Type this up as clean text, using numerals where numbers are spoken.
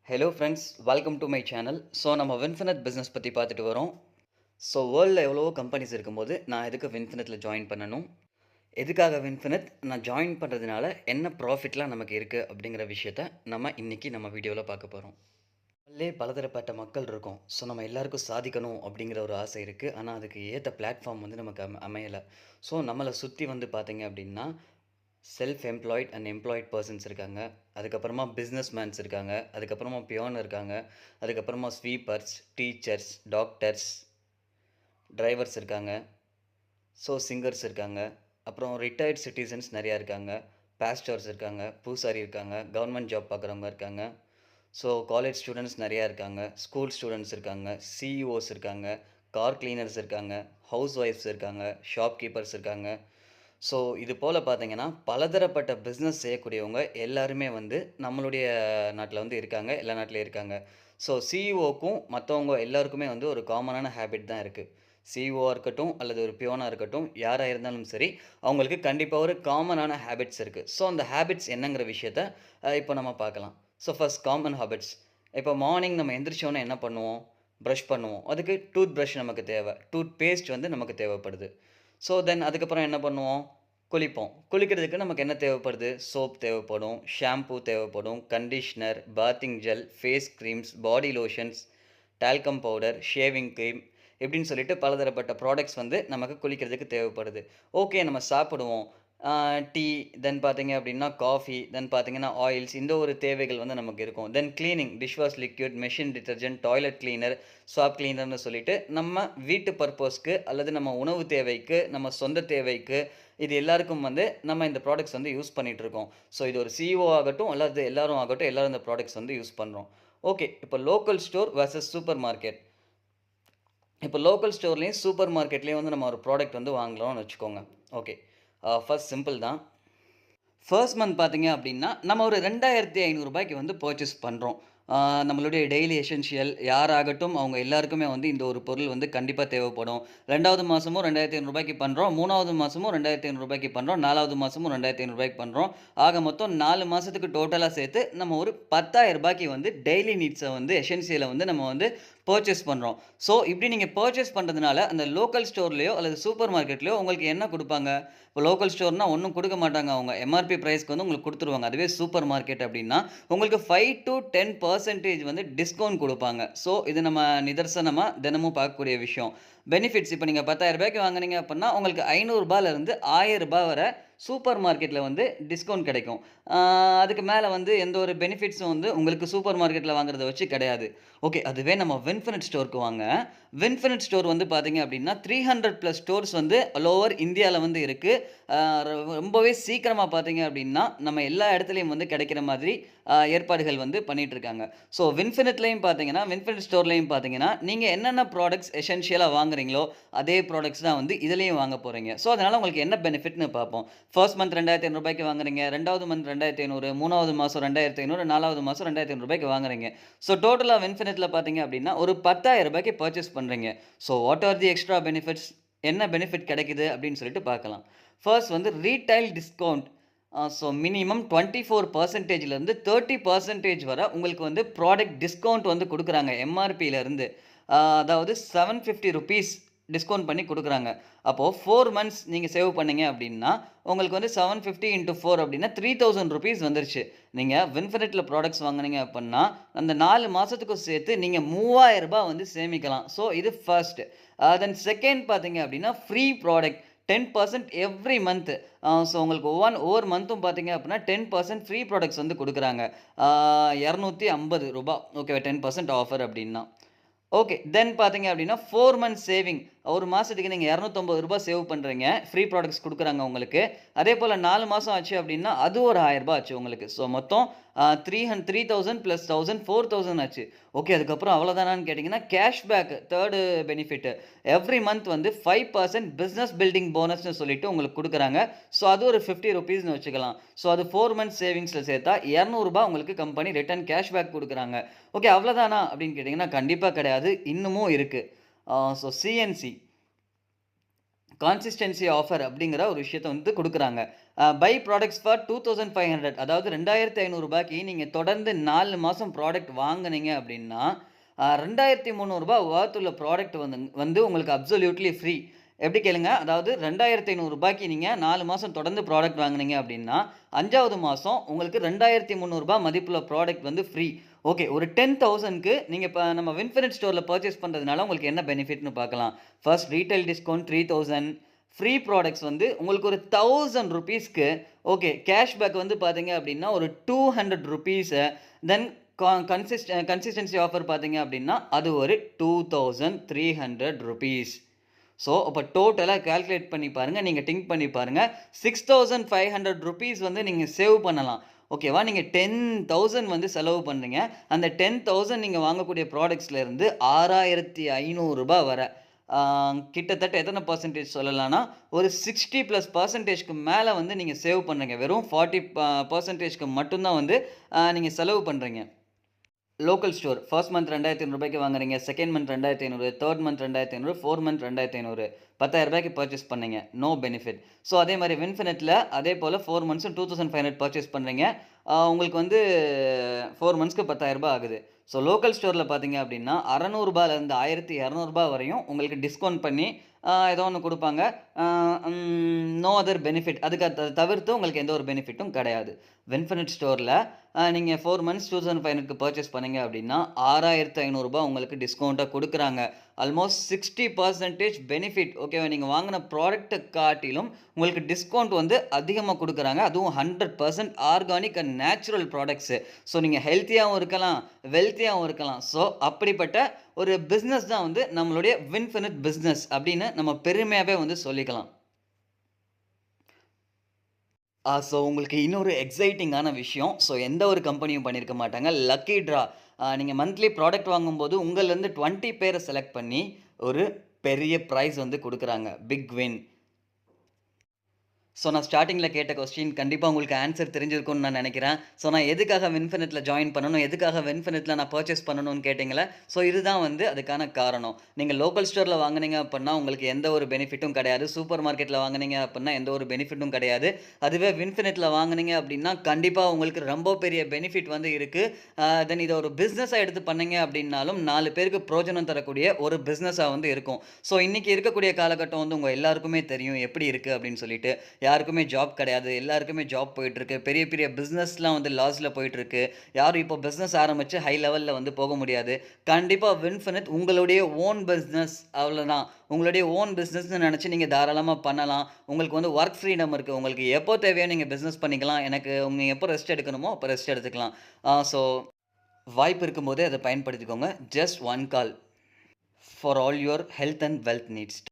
Hello friends, welcome to my channel. So நம்ம வின்ஃபினிட் business பற்றி பார்த்துட்டு வரோம். ஸோ வேர்ல்டில் எவ்வளவோ கம்பெனிஸ் இருக்கும்போது நான் எதுக்கு வின்ஃபினிட்டில் ஜாயின் பண்ணணும், எதுக்காக வின்ஃபினிட், நான் ஜாயின் பண்ணுறதுனால என்ன ப்ராஃபிட்லாம் நமக்கு இருக்குது அப்படிங்கிற விஷயத்த நம்ம இன்றைக்கி நம்ம வீடியோவில் பார்க்க போகிறோம். பலதரப்பட்ட மக்கள் இருக்கோம். ஸோ நம்ம எல்லாருக்கும் சாதிக்கணும் அப்படிங்கிற ஒரு ஆசை இருக்குது. ஆனால் அதுக்கு ஏற்ற பிளாட்ஃபார்ம் வந்து நமக்கு அமையலை. ஸோ நம்மளை சுற்றி வந்து பார்த்தீங்க அப்படின்னா self employed and employed persons இருக்காங்க. அதுக்கப்புறமா பிஸ்னஸ் மேன்ஸ் இருக்காங்க. அதுக்கப்புறமா பியோன் இருக்காங்க. அதுக்கப்புறமா ஸ்வீப்பர்ஸ், டீச்சர்ஸ், டாக்டர்ஸ், டிரைவர்ஸ் இருக்காங்க. ஸோ சிங்கர்ஸ் இருக்காங்க. அப்புறம் ரிட்டையர்ட் சிட்டிசன்ஸ் நிறையா இருக்காங்க. பாஸ்டர்ஸ் இருக்காங்க. பூசாரி இருக்காங்க. கவர்மெண்ட் ஜாப் பார்க்குறவங்க இருக்காங்க. ஸோ காலேஜ் ஸ்டூடெண்ட்ஸ் நிறையா இருக்காங்க. ஸ்கூல் ஸ்டூடெண்ட்ஸ் இருக்காங்க. சிஇஓஸ் இருக்காங்க. கார் கிளீனர்ஸ் இருக்காங்க. ஹவுஸ் ஒய்ஃப்ஸ் இருக்காங்க. ஷாப்கீப்பர்ஸ் இருக்காங்க. ஸோ இது போல் பார்த்தீங்கன்னா பலதரப்பட்ட பிஸ்னஸ் செய்யக்கூடியவங்க எல்லாருமே வந்து நம்மளுடைய நாட்டில் வந்து இருக்காங்க. எல்லா நாட்டிலையும் இருக்காங்க. ஸோ சிஇஓக்கும் மற்றவங்க எல்லாருக்குமே வந்து ஒரு காமனான ஹேபிட் தான் இருக்குது. சிஇஓவாக இருக்கட்டும் அல்லது ஒரு பியோனாக இருக்கட்டும், யாராக இருந்தாலும் சரி, அவங்களுக்கு கண்டிப்பாக ஒரு காமனான ஹேபிட்ஸ் இருக்குது. ஸோ அந்த ஹேபிட்ஸ் என்னங்கிற விஷயத்த இப்போ நம்ம பார்க்கலாம். So first common habits. இப்போ மார்னிங் நம்ம எந்திரிச்சோன்னே என்ன பண்ணுவோம்? ப்ரஷ் பண்ணுவோம். அதுக்கு டூத் ப்ரஷ் நமக்கு தேவை. டூத் பேஸ்ட் வந்து நமக்கு தேவைப்படுது. ஸோ தென் அதுக்கப்புறம் என்ன பண்ணுவோம்? குளிப்போம். குளிக்கிறதுக்கு நமக்கு என்ன தேவைப்படுது? சோப் தேவைப்படும், ஷாம்பூ தேவைப்படும், conditioner, bathing gel, face creams, body lotions, talcum powder, shaving cream இப்படின்னு சொல்லிட்டு பலதரப்பட்ட ப்ராடக்ட்ஸ் வந்து நமக்கு குளிக்கிறதுக்கு தேவைப்படுது. ஓகே, நம்ம சாப்பிடுவோம். டீ, தென் பார்த்தீங்க அப்படின்னா காஃபி, தென் பார்த்தீங்கன்னா ஆயில்ஸ், இந்த ஒரு தேவைகள் வந்து நமக்கு இருக்கும். Then cleaning, dish wash liquid, machine detergent, toilet cleaner, swab கிளீனர்னு சொல்லிட்டு நம்ம வீட்டு பர்பஸ்க்கு அல்லது நம்ம உணவு தேவைக்கு, நம்ம சொந்த தேவைக்கு, இது எல்லாருக்கும் வந்து நம்ம இந்த ப்ராடக்ட்ஸ் வந்து யூஸ் பண்ணிட்டு இருக்கோம். ஸோ இது ஒரு சிஇஓ ஆகட்டும் அல்லது எல்லாரும் ஆகட்டும், எல்லாரும் இந்த ப்ராடக்ட்ஸ் வந்து யூஸ் பண்ணுறோம். ஓகே, இப்போ local store versus super market. இப்போ லோக்கல் ஸ்டோர்லேயும் சூப்பர் மார்க்கெட்லேயும் வந்து நம்ம ஒரு ப்ராடக்ட் வந்து வாங்குறோம்னு வச்சுக்கோங்க. ஓகே, ஃபர்ஸ்ட் சிம்பிள் தான். ஃபர்ஸ்ட் மந்த் பார்த்தீங்க அப்படின்னா, நம்ம ஒரு ரூ. 2,500 வந்து பர்ச்சேஸ் பண்ணுறோம். நம்மளுடைய டெய்லி எசென்ஷியல் யாராகட்டும் அவங்க எல்லாருக்குமே வந்து இந்த ஒரு பொருள் வந்து கண்டிப்பா தேவைப்படும். 2வது மாசமும் ரூ. 2,500 பண்றோம். 3வது மாசமும் ரூ. 2,500 பண்றோம். 4வது மாசமும் ரூ. 2,500 பண்றோம். ஆக மொத்தம் 4 மாசத்துக்கு டோட்டலா சேர்த்து நம்ம ஒரு ரூ. 10,000 வந்து டெய்லி நீட்ஸ வந்து எசென்ஷியல வந்து நம்ம வந்து பர்ச்சேஸ் பண்றோம். ஸோ இப்படி நீங்க பர்ச்சேஸ் பண்றதுனால அந்த லோக்கல் ஸ்டோர்லயோ அல்லது சூப்பர் மார்க்கெட்லயோ உங்களுக்கு என்ன குடுப்பாங்க? இப்போ லோக்கல் ஸ்டோர்னா ஒண்ணும் குடுக்க மாட்டாங்க அவங்க. எம்ஆர்பி பிரைஸ்க்கு வந்து உங்களுக்கு குடுத்துருவாங்க. அதுவே சூப்பர் மார்க்கெட் அப்படின்னா, உங்களுக்கு 5-10% வந்து டிஸ்கவுண்ட் குடுப்பாங்க. ஸோ இது நம்ம நிதர்சனமா தினமும் பார்க்கக்கூடிய விஷயம். பெனிஃபிட்ஸ் இப்ப நீங்க ரூ. 10,000 வாங்குனீங்க அப்படின்னா, உங்களுக்கு ரூ. 500லேருந்து ரூ. 1000 வர சூப்பர் மார்க்கெட்ல வந்து டிஸ்கவுண்ட் கிடைக்கும். ஆ அதுக்கு மேல வந்து எந்த ஒரு பெனிஃபிட்ஸும் வந்து உங்களுக்கு சூப்பர் மார்க்கெட்ல வாங்குறத வச்சு கிடையாது. ஓகே, அதுவே நம்ம வின்ஃபினிட் ஸ்டோருக்கு வாங்க. வின்ஃபினிட் ஸ்டோர் வந்து பார்த்தீங்க அப்படின்னா, 300+ ஸ்டோர்ஸ் வந்து ஆல் ஓவர் இந்தியால வந்து இருக்கு. அ ரொம்பவே சீக்கிரமா பார்த்தீங்க அப்படின்னா, நம்ம எல்லா இடத்துலயும் வந்து கிடைக்கிற மாதிரி ஏற்பாடுகள் வந்து பண்ணிட்டு இருக்காங்க. ஸோ வின்ஃபினிட்லயும் பார்த்தீங்கன்னா, வின்ஃபினிட் ஸ்டோர்லயும் பார்த்தீங்கன்னா, நீங்க என்னென்ன ப்ராடக்ட்ஸ் எசென்ஷியலா வாங்குறீங்களோ, அதே ப்ராடக்ட்ஸ் தான் வந்து இதுலயும் வாங்க போறீங்க. ஸோ அதனால உங்களுக்கு என்ன பெனிஃபிட்ன்னு பார்ப்போம். ஃபர்ஸ்ட் மந்த் ரூ. 2,500 வாங்குறீங்க. 2வது மந்த் 2,500, 3வது மாசம் 2,500, 4வது மாசம் ரூ. 2,500 வாங்குறீங்க. ஸோ டோட்டலா வின்ஃபினிட்ல பார்த்தீங்க அப்படின்னா, ஒரு ரூ. 10,000 பர்ச்சேஸ் பண்றீங்க. So what are the extra benefits? என்ன பெனிஃபிட் கிடைக்குது அப்படின்னு சொல்லிட்டு பார்க்கலாம். ஃபர்ஸ்ட் வந்து ரீட்டைல் டிஸ்கவுண்ட். ஸோ மினிமம் 24%லேருந்து 30% வரை உங்களுக்கு வந்து ப்ராடக்ட் டிஸ்கவுண்ட் வந்து குடுக்குறாங்க. எம்ஆர்பியிலருந்து. அதாவது ₹750 டிஸ்கவுண்ட் பண்ணி குடுக்குறாங்க. அப்போ 4 மந்த்ஸ் நீங்க சேவ் பண்ணீங்க அப்படின்னா, உங்களுக்கு வந்து 750 இன்டூ 4 அப்படின்னா ₹3,000 வந்துருச்சு. நீங்க வின்ஃபினிட்ல ப்ராடக்ட்ஸ் வாங்குனீங்க அப்படின்னா, அந்த 4 மாசத்துக்கும் சேர்த்து நீங்க ரூ. 3,000 வந்து சேமிக்கலாம். ஸோ இது ஃபர்ஸ்ட். தென் செகண்ட் பார்த்தீங்க அப்படின்னா, free product 10% every month. So உங்களுக்கு ஒவ்வொரு மந்த்தும் பார்த்தீங்க அப்படின்னா 10% ஃப்ரீ ப்ராடக்ட்ஸ் வந்து குடுக்குறாங்க. ரூ. 250 ஓகேவா, 10% ஆஃபர் அப்படின்னா. ஓகே. தென் பார்த்தீங்க அப்படின்னா, 4 மந்த்ஸ் சேவிங். ஒரு மாசத்துக்கு நீங்க ரூ. 250 சேவ் பண்றீங்க. ஃப்ரீ ப்ராடக்ட்ஸ் குடுக்குறாங்க உங்களுக்கு. அதேபோல 4 மாசம் ஆச்சு அப்படின்னா, அது ஒரு ரூ. 1000 ஆச்சு உங்களுக்கு. ஸோ மொத்தம் 3000 + 1000 4000 ஆச்சு. ஓகே, அதுக்கப்புறம் அவ்வளோதானான்னு கேட்டீங்கன்னா, கேஷ்பேக் 3 பெனிஃபிட். எவ்ரி மந்த் வந்து 5% பிசினஸ் பில்டிங் போனஸ்ன்னு சொல்லிட்டு உங்களுக்கு குடுக்குறாங்க. ஸோ அது ஒரு ₹50ன்னு வச்சுக்கலாம். ஸோ அது 4 மந்த்ஸ் சேவிங்ஸ்ல சேர்த்தா ரூ. 200 உங்களுக்கு கம்பெனி ரிட்டர்ன் கேஷ்பேக் குடுக்குறாங்க. ஓகே, அவ்வளோதானா அப்படின்னு கேட்டீங்கன்னா, கண்டிப்பா கிடையாது. இன்னமும் இருக்கு. ஸோ சிஎன்சி கான்சிஸ்டன்சி ஆஃபர் அப்படிங்கிற ஒரு விஷயத்த வந்து குடுக்குறாங்க. பை ப்ராடக்ட்ஸ் ஃபார் 2500 அதாவது ரூ. 2500க்கு நீங்க தொடர்ந்து 4 மாசம் ப்ராடக்ட் வாங்குனீங்க அப்படின்னா, ரூ. 2300 வொர்த் உள்ள ப்ராடக்ட் வந்து உங்களுக்கு அப்சல்யூட்லி ஃப்ரீ. எப்படி கேளுங்க, அதாவது ரூ. 2500க்கு நீங்க 4 மாசம் தொடர்ந்து ப்ராடக்ட் வாங்குனீங்க அப்படின்னா, 5வது மாசம் உங்களுக்கு ரூ. 2300 மதிப்புள்ள ப்ராடக்ட் வந்து ஃப்ரீ. ஓகே. ஒரு 10,000க்கு நீங்க இப்ப நம்ம வின்ஃபினிட் ஸ்டோர்ல பர்ச்சேஸ் பண்றதுனால உங்களுக்கு என்ன பெனிஃபிட்ன்னு பார்க்கலாம். First retail discount 3000 free products வந்து உங்களுக்கு ஒரு ₹1000க்கு ஓகே. கேஷ்பேக் வந்து பார்த்தீங்க அப்படின்னா, ஒரு ₹200 தென் கன்சிஸ்டன்சி ஆஃபர் பார்த்தீங்க அப்படின்னா, அது ஒரு ₹2300. ஸோ, அப்ப டோட்டலா கால்குலேட் பண்ணி பாருங்க. நீங்க திங்க் பண்ணி பாருங்க. ₹6500 வந்து நீங்க சேவ் பண்ணலாம். ஓகேவா? நீங்க 10,000 வந்து செலவு பண்றீங்க. அந்த 10,000 நீங்க வாங்கக்கூடிய ப்ராடக்ட்ஸ்ல இருந்து ₹6500 வர ஆ கிட்டத்தட்ட எத்தன பெர்சன்டேஜ் சொல்லலாம்னா, ஒரு 60+%க்கு மேல வந்து நீங்க சேவ் பண்றீங்க. வெறும் 40%க்கு மட்டும் தான் வந்து நீங்க செலவு பண்றீங்க. Local store. ஃபர்ஸ்ட் மந்த் ரூ. 2,500க்கு வாங்குறீங்க. Second month 2,500, third month 2,500, fourth month 2,500. ரூ. 10,000க்கு பர்ச்சேஸ் பண்ணீங்க. No benefit. ஸோ அதே மாரி வின்ஃபினிட்ல அதே போல 4 மந்த்ஸும் 2,500 பர்ச்சேஸ் பண்றீங்க. உங்களுக்கு வந்து 4 மந்த்ஸ்க்கு ரூ. 10,000 ஆகுது. ஸோ லோக்கல் ஸ்டோர்ல பார்த்தீங்க அப்படின்னா, ரூ. 600லேருந்து ரூ. 1,200 வரையும் உங்களுக்கு டிஸ்கவுண்ட் பண்ணி ஏதோ ஒண்ணு குடுப்பாங்க. அ நோ அதர் பெனிஃபிட். அதுக்கு தவிர்த்து உங்களுக்கு எந்த ஒரு பெனிஃபிட்டும் கிடையாது. வின்ஃபினிட் ஸ்டோர்ல நீங்க 4 மந்த்ஸ் 2,500க்கு பர்ச்சேஸ் பண்ணீங்க அப்படின்னா, ரூ. 6,500 உங்களுக்கு டிஸ்கவுண்ட்டா குடுக்குறாங்க. ஆல்மோஸ்ட் 60% பெனிஃபிட் ஓகேவா? நீங்க வாங்குன ப்ராடக்ட்ட காட்டிலும் உங்களுக்கு டிஸ்கவுண்ட் வந்து அதிகமா குடுக்குறாங்க. அதுவும் 100% organic and natural products. So நீங்க ஹெல்த்தியாவும் இருக்கலாம், வெல்த்தியாவும் இருக்கலாம். ஸோ அப்படிப்பட்ட ஒரு பிசினஸ் தான் வந்து நம்மளுடைய வின்ஃபினிட் பிசினஸ் அப்படின்னு நம்ம பெருமையாவே வந்து சொல்லிக்கலாம். ஸோ உங்களுக்கு இன்னொரு எக்ஸைட்டிங்கான விஷயம். ஸோ எந்த ஒரு கம்பெனியும் பண்ணியிருக்க மாட்டாங்க. Lucky draw. நீங்க மந்த்லி ப்ராடக்ட் வாங்கும்போது உங்கள்லேருந்து 20 பேர செலக்ட் பண்ணி ஒரு பெரிய பிரைஸ் வந்து குடுக்குறாங்க. Big win. ஸோ நான் ஸ்டார்ட்டிங்ல கேட்ட கொஸ்டின் கண்டிப்பா உங்களுக்கு ஆன்சர் தெரிஞ்சிருக்கும்னு நான் நெனைக்கிறேன். ஸோ நான் எதுக்காக வின்ஃபினிட்ல ஜாயின் பண்ணணும்? எதுக்காக வின்ஃபினிட்ல நான் பர்ச்சேஸ் பண்ணணும்னு கேட்டீங்கல்ல? ஸோ இதுதான் வந்து அதுக்கான காரணம். நீங்க லோக்கல் ஸ்டோர்ல வாங்குனீங்க அப்புட்னா உங்களுக்கு எந்த ஒரு பெனிஃபிட்டும் கிடையாது. சூப்பர் மார்க்கெட்ல வாங்குனீங்க அப்புட்னா எந்த ஒரு பெனிஃபிட்டும் கிடையாது. அதுவே வின்ஃபினிட்ல வாங்குனீங்க அப்டின்னா, கண்டிப்பா உங்களுக்கு ரொம்ப பெரிய பெனிஃபிட் வந்து இருக்கு. தென் இத ஒரு பிசினஸா எடுத்து பண்ணீங்க அப்டின்னாலும் 4 பேருக்கு பிரயோஜனம் தரக்கூடிய ஒரு பிசினஸா வந்து இருக்கும். ஸோ இன்னைக்கு இருக்கக்கூடிய காலகட்டம் வந்து உங்க எல்லாருக்குமே தெரியும் எப்படி இருக்கு அப்டின்னு சொல்லிட்டு. யாருக்குமே ஜாப் கிடையாது. எல்லாருக்குமே ஜாப் போயிட்டுருக்கு. பெரிய பெரிய பிசினஸ்லாம் வந்து லாஸ்ல போயிட்டுருக்கு. யாரும் இப்போ பிசினஸ் ஆரம்பிச்சு ஹை லெவல்ல வந்து போக முடியாது. கண்டிப்பா வின்ஃபினிட் உங்களுடைய ஓன் பிசினஸ் அவ்வளோதான். உங்களுடைய ஓன் பிசினஸ்ன்னு நெனச்சு நீங்க தாராளமா பண்ணலாம். உங்களுக்கு வந்து வொர்க் ஃப்ரீடம் இருக்கு. உங்களுக்கு எப்போ தேவையோ நீங்க பிசினஸ் பண்ணிக்கலாம். நீங்க எப்போ ரெஸ்ட் எடுக்கணுமோ, அப்போ ரெஸ்ட் எடுத்துக்கலாம். ஸோ வாய்ப்பு இருக்கும்போதே அத பயன்படுத்திக்கோங்க. Just one call for all your health and wealth needs.